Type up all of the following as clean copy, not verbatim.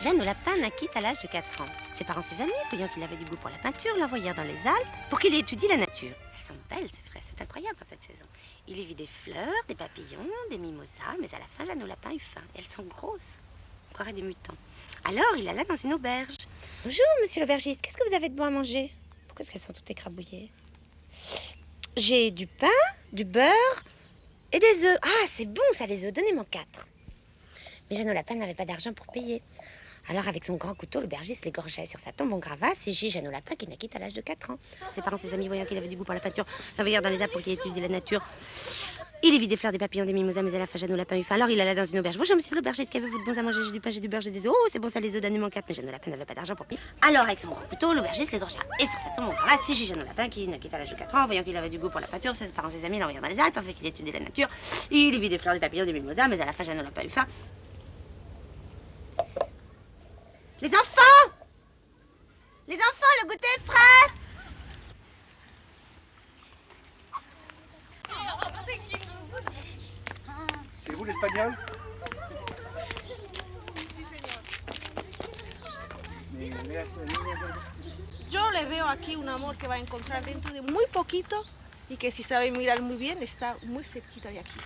Jeanne au lapin naquit à l'âge de 4 ans. Ses parents, ses amis, voyant qu'il avait du goût pour la peinture, l'envoyèrent dans les Alpes pour qu'il étudie la nature. Elles sont belles, ces fraises, c'est incroyable en cette saison. Il y vit des fleurs, des papillons, des mimosas, mais à la fin, Jeanne au lapin eut faim. Et elles sont grosses. On croirait des mutants. Alors, il alla dans une auberge. Bonjour, monsieur l'aubergiste, qu'est-ce que vous avez de bon à manger? Pourquoi est-ce qu'elles sont toutes écrabouillées? J'ai du pain, du beurre et des œufs. Ah, c'est bon ça, les œufs, donnez-moi 4. Mais Jeanne au lapin n'avait pas d'argent pour payer. Alors, avec son grand couteau, l'aubergiste l'égorgeait sur sa tombe en gravas. C'est Jeanne au lapin qui naquit à l'âge de 4 ans. Ses parents, ses amis, voyant qu'il avait du goût pour la peinture, l'envoyèrent dans les Alpes pour qu'il étudie la nature. Il y vit des fleurs, des papillons, des mimosas, mais à la fin, Jeanne au lapin eut faim. Alors, il alla dans une auberge. Bonjour, monsieur l'aubergiste, qu'avez-vous de bons à manger? J'ai du pain, j'ai du beurre, j'ai des œufs. Oh, c'est bon ça, les œufs, donnez-moi 4. Mais Jeanne au lapin n'avait pas d'argent pour payer. Alors, avec son gros couteau, l'aubergiste l'égorgea. Et sur sa tombe en gravas, c'est Jeanne au lapin qui naquit à l'âge de 4 ans, voyant qu'il avait du goût pour la peinture. Ses parents, ses amis, l'envoyèrent dans les Alpes afin qu'il étudie la nature. Il y vit des fleurs, des papillons, des mimosas, mais à la fin, Jeanne au lapin eut faim. Les enfants! Les enfants, le goûter est prêt! C'est vous l'espagnol? Yo le veo aquí un amor que va a encontrar dentro de muy poquito y que si sabe mirar muy bien está muy cerquita de aquí.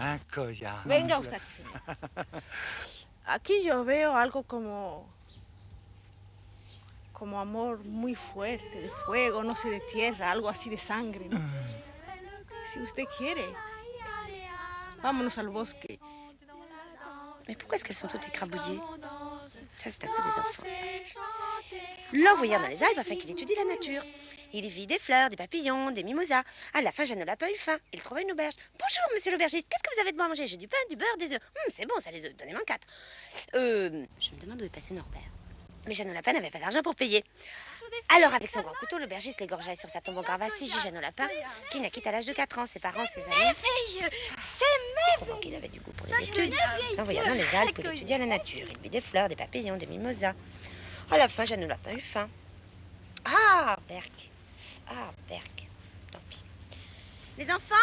Un collar. Venga usted aquí, señor. Aquí yo veo algo como amor muy fuerte, de fuego, no sé, de tierra, algo así de sangre, ¿no? Si usted quiere, vámonos al bosque. Mais pourquoi est-ce qu'elles sont toutes écrabouillées? Ça, c'est à cause des enfants, ça. L'envoyèrent dans les Alpes afin qu'il étudie la nature. Il y vit des fleurs, des papillons, des mimosas. À la fin, Jeanne au lapin eut faim. Il trouva une auberge. Bonjour, monsieur l'aubergiste, qu'est-ce que vous avez de bon à manger? J'ai du pain, du beurre, des œufs. C'est bon, ça, les œufs, donnez-moi 4. Je me demande où est passé Norbert. Mais Jeanne au lapin n'avait pas d'argent pour payer. Alors, avec son grand couteau, l'aubergiste l'égorgea sur sa tombe en gravas. C'est Jeanne au lapin qui naquit à l'âge de 4 ans. Ses parents, ses amis, trouvant qu'il avait du goût pour les études, l'envoya dans les Alpes pour étudier la nature. Il vit des fleurs, des papillons, des mimosas. À la fin, Jeanne au lapin eut faim. Ah, berk. Ah, berk. Tant pis. Les enfants?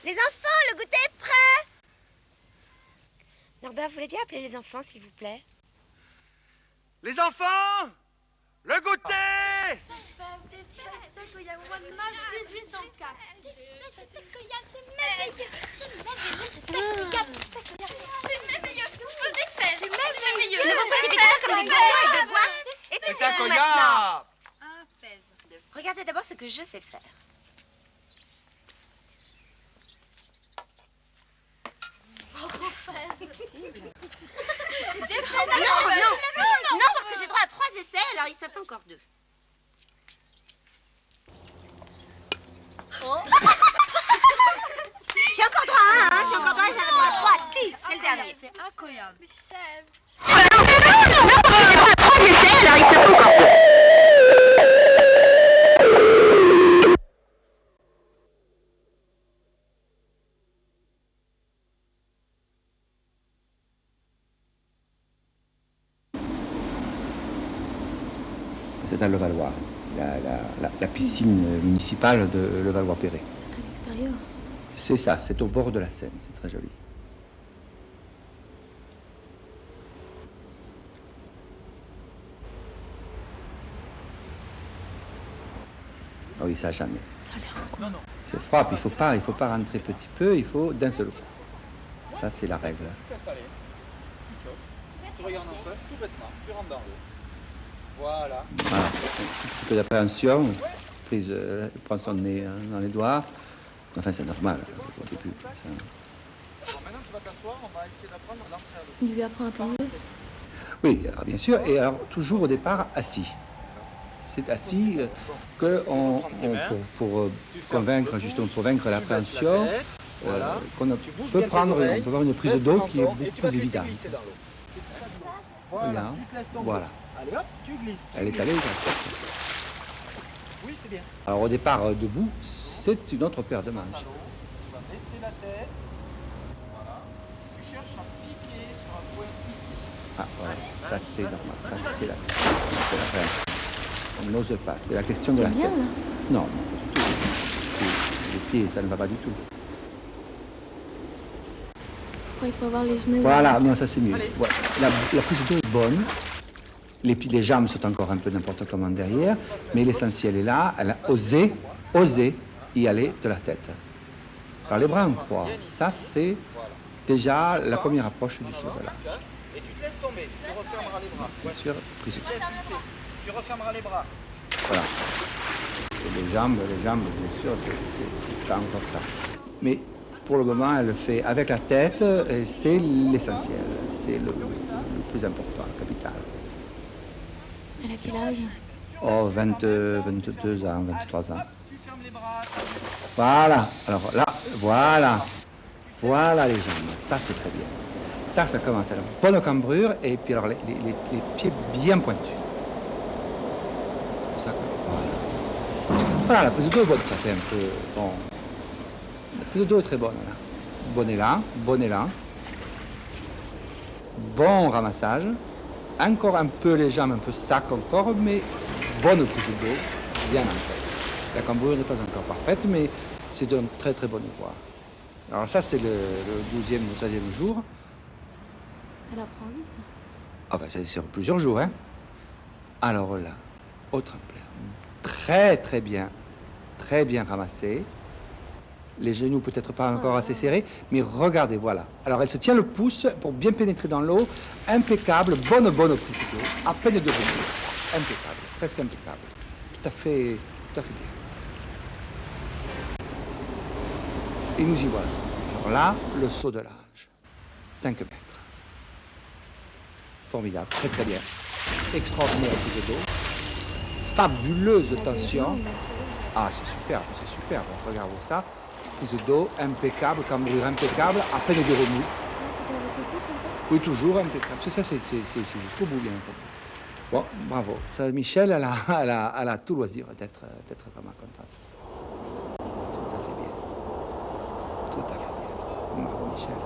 Les enfants, le goûter est prêt? Norbert, vous voulez bien appeler les enfants, s'il vous plaît? Les enfants! Le goûter! Ne vous précipitez pas comme des goyas et de bois. C'est un colliard! Regardez d'abord ce que je sais faire. Non, parce que j'ai droit à 3 essais, alors il s'en fait encore 2. J'ai encore droit à 1, j'ai encore droit à 3. Si, c'est le dernier. C'est incroyable. C'est à Levallois, la piscine municipale de Levallois-Perret. C'est à l'extérieur. C'est ça, c'est au bord de la Seine, c'est très joli. Ah oui, ça jamais. Ça a l'air. C'est froid, puis il faut pas rentrer petit peu, il faut d'un seul coup. Ça, c'est la règle. Tu casses à l'air, tu sautes, tu regardes un peu, tout bêtement, tu rentres dans l'eau. Voilà. Voilà. Un petit peu d'appréhension, prise, prend son nez dans les doigts. Enfin, c'est normal au début. Ça... Alors maintenant, tu vas t'asseoir, on va essayer d'apprendre à lancer à l'eau. Il lui apprend à parler. Oui, alors, bien sûr, et alors toujours au départ assis. C'est assis pour convaincre, justement, pour vaincre l'appréhension, qu'on peut prendre, on peut avoir une prise d'eau qui est beaucoup plus évidente. Regarde, voilà. Allez hop, tu glisses. Elle est allée. Oui, c'est bien. Alors au départ, debout, c'est une autre paire de manches. Tu vas baisser la tête. Voilà. Tu cherches à piquer sur un point ici. Ah, voilà. Ça, c'est normal. Ça, c'est la fin. On n'ose pas. C'est la question de la bien, tête. là. Non, pas du tout. Les pieds, ça ne va pas du tout. pourtant il faut avoir les genoux. Voilà, non, ça c'est mieux. Ouais. La prise d'eau est bonne. Les jambes sont encore un peu n'importe comment derrière, mais l'essentiel est là. Elle a osé y aller de la tête. Alors les bras en croix, ça c'est déjà la première approche du saut de l'âge. Et tu te laisses tomber, tu refermeras les bras. Bien sûr, prise Tu te laisses glisser, tu refermeras les bras. voilà. Et les jambes, bien sûr, c'est pas encore ça. Mais pour le moment, elle le fait avec la tête, et c'est l'essentiel, c'est le plus important, le capital. Elle a quel âge? Oh, 22 ans, 23 ans. Tu fermes les bras. Voilà, alors là, voilà les jambes, ça c'est très bien. Ça commence à la bonne cambrure, et puis alors les pieds bien pointus. C'est pour ça que, voilà, la prise de dos est bonne, ça fait un peu, bon, la prise de dos est très bonne, là. Bon élan, bon ramassage, encore un peu les jambes, un peu sac encore, mais bonne prise de dos, bien ancrée. La cambrure n'est pas encore parfaite, mais c'est un très très bon voie. Alors ça, c'est le 12e ou 13e jour. Elle apprend vite. Ah ben, c'est sur plusieurs jours, hein. Alors là, au tremplin, très bien ramassé. Les genoux peut-être pas encore assez serrés, mais regardez, voilà. Alors elle se tient le pouce pour bien pénétrer dans l'eau. Impeccable, bonne prise d'eau, à peine de remue. Impeccable, presque impeccable. Tout à fait bien. Et nous y voilà. Alors là, le saut de l'âge. 5 mètres. Formidable, très bien. Extraordinaire prise d'eau. Fabuleuse tension. Ah, c'est superbe. Regardez ça. Prise d'eau, impeccable, cambrure impeccable, à peine de remue. C'était avec le pouce un peu? Oui, toujours impeccable. Ça, c'est jusqu'au bout, bien entendu. Bon, bravo. Ça, Michel, elle a tout loisir d'être vraiment contente. Tout à fait bien. Bravo, Michel.